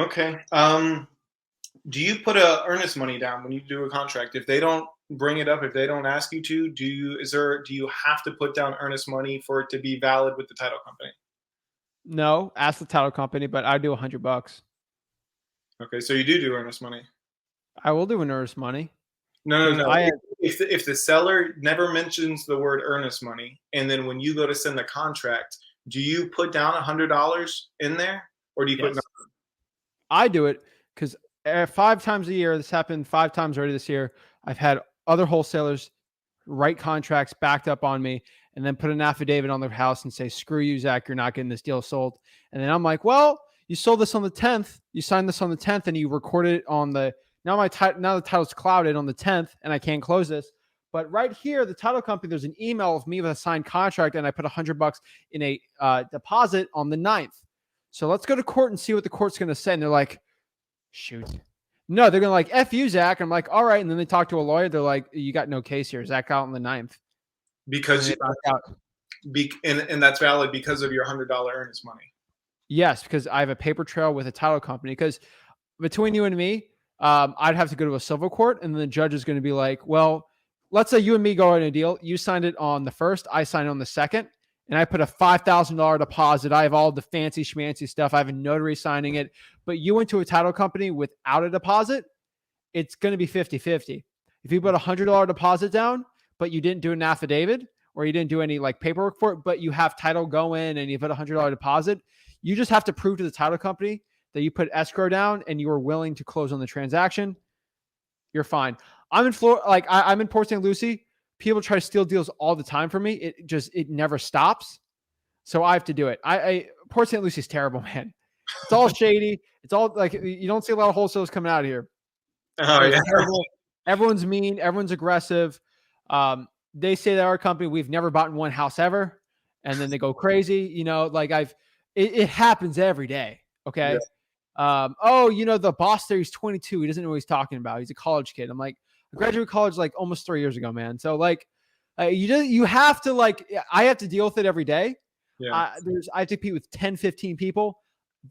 Okay. Do you put earnest money down when you do a contract? If they don't bring it up, if they don't ask you to, do you have to put down earnest money for it to be valid with the title company? No, ask the title company, but I do $100. Okay, so you do earnest money. I will do an earnest money No, because no, no. I If the seller never mentions the word earnest money, and then when you go to send the contract, do you put down $100 in there, or do you put? yes, I do it because 5 times a year. This happened 5 times already this year. I've had other wholesalers write contracts backed up on me and then put an affidavit on their house and say, "Screw you, Zach, you're not getting this deal sold." And then I'm like, "Well, you sold this on the 10th. You signed this on the 10th, and you recorded it on the now the title's clouded on the 10th, and I can't close this." But right here, the title company, there's an email of me with a signed contract, and I put $100 in a deposit on the 9th. So let's go to court and see what the court's going to say. And they're like, shoot. No, they're going to like, F you, Zach. I'm like, all right. And then they talk to a lawyer. They're like, you got no case here. Zach out on the 9th. And Because they you, back out. and that's valid because of your $100 earnest money. Yes, because I have a paper trail with a title company. Because between you and me, I'd have to go to a civil court, and then the judge is going to be like, well, let's say you and me go in a deal. You signed it on the 1st, I signed it on the 2nd, and I put a $5,000 deposit. I have all the fancy schmancy stuff. I have a notary signing it. But you went to a title company without a deposit, it's going to be 50-50. If you put a $100 deposit down, but you didn't do an affidavit or you didn't do any like paperwork for it, but you have title go in and you put a $100 deposit, you just have to prove to the title company that you put escrow down and you were willing to close on the transaction. You're fine. I'm in Florida, like I'm in Port St. Lucie. People try to steal deals all the time from me. It never stops. So I have to do it. Port St. Lucie is terrible, man. It's all shady. It's all like you don't see a lot of wholesalers coming out of here. Oh It's yeah. terrible. Everyone's mean. Everyone's aggressive. They say that our company, we've never bought in one house ever, and then they go crazy. Like it happens every day. Yeah. Okay. The boss there, he's 22. He doesn't know what he's talking about. He's a college kid. I'm like, I graduated college like almost 3 years ago, man. So like, you have to like, I have to deal with it every day. Yeah. I have to compete with 10, 15 people.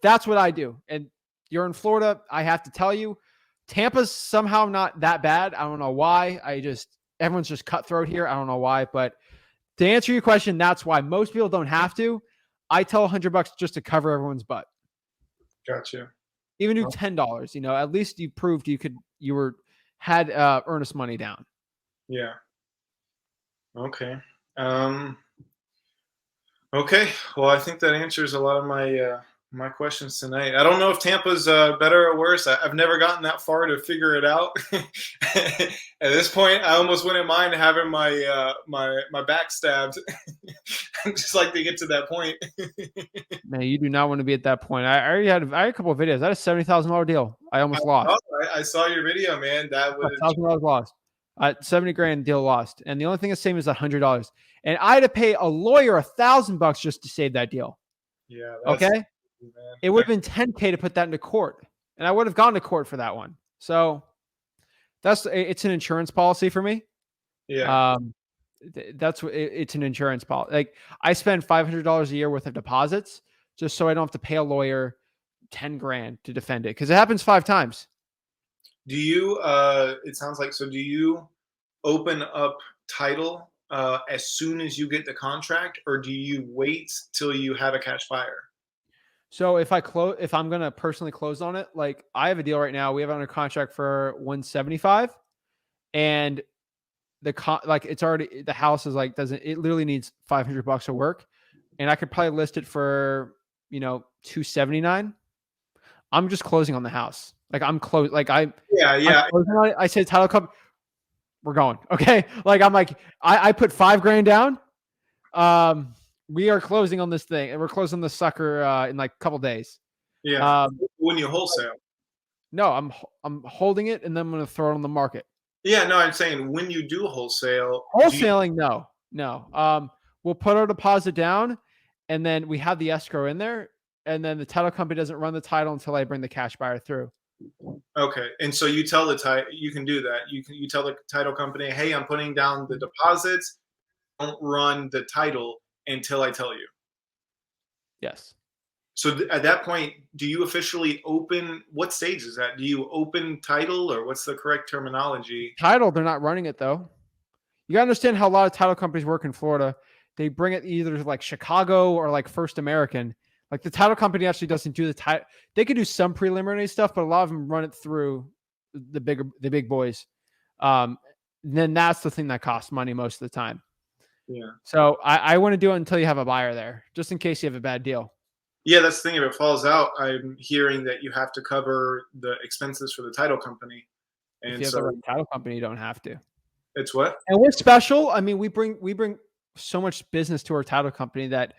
That's what I do. And you're in Florida. I have to tell you, Tampa's somehow not that bad. I don't know why. Everyone's just cutthroat here. I don't know why. But to answer your question, that's why most people don't have to. I tell $100 just to cover everyone's butt. Gotcha. Even do $10. At least you proved had earnest money down. Yeah. Okay. Okay. Well, I think that answers a lot of my questions tonight. I don't know if Tampa's better or worse. I've never gotten that far to figure it out. At this point, I almost wouldn't mind having my back stabbed. I just like to get to that point. Man, you do not want to be at that point. I had a couple of videos. That is $70,000 deal. I almost lost. I saw your video, man. That would $1,000 lost. 70 grand deal lost. And the only thing that's same is $100. And I had to pay a lawyer $1,000 just to save that deal. Yeah. Okay. Man. It would have been $10K to put that into court. And I would have gone to court for that one. So it's an insurance policy for me. Yeah. It's an insurance policy. Like I spend $500 a year worth of deposits just so I don't have to pay a lawyer 10 grand to defend it. Cause it happens 5 times. Do you, it sounds like, so do you open up title as soon as you get the contract, or do you wait till you have a cash buyer? So if I'm going to personally close on it, like I have a deal right now, we have it under contract for 175 and it's already, the house is like, it literally needs $500 of work. And I could probably list it for, 279. I'm just closing on the house. Like I'm close. Like yeah. I say title company, we're going. Okay. Like I'm like, I put $5,000 down. We are closing on this thing and we're closing the sucker in like a couple days. Yeah. When you wholesale. No, I'm holding it and then I'm going to throw it on the market. Yeah, no, I'm saying when you do wholesale. Wholesaling, no. We'll put our deposit down and then we have the escrow in there. And then the title company doesn't run the title until I bring the cash buyer through. Okay. And so you tell you can do that. You tell the title company, hey, I'm putting down the deposits. Don't run the title until I tell you. Yes. So at that point, do you officially open? What stage is that? Do you open title, or what's the correct terminology? Title, they're not running it though. You gotta understand how a lot of title companies work in Florida. They bring it either to like Chicago or like First American. Like the title company actually doesn't do the title. They could do some preliminary stuff, but a lot of them run it through the big boys. Um, then that's the thing that costs money most of the time. Yeah. So I want to do it until you have a buyer there, just in case you have a bad deal. Yeah, that's the thing. If it falls out, I'm hearing that you have to cover the expenses for the title company, If and you have the right so title company, you don't have to. it's what? And we're special. I mean, we bring so much business to our title company that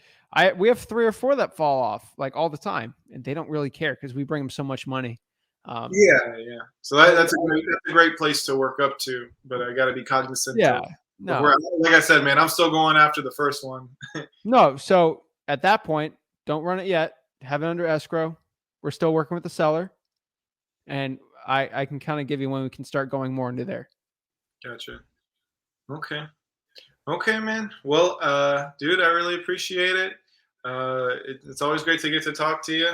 we have 3 or 4 that fall off like all the time, and they don't really care because we bring them so much money. Um, Yeah, yeah. So I, that's a great place to work up to, but I got to be cognizant yeah, of where. no, Like I said, man, I'm still going after the first one. no. So at that point, don't run it yet. Have it under escrow. We're still working with the seller, and I can kind of give you when we can start going more into there. Gotcha. Okay. Okay, man. Well, dude, I really appreciate it. It's always great to get to talk to you.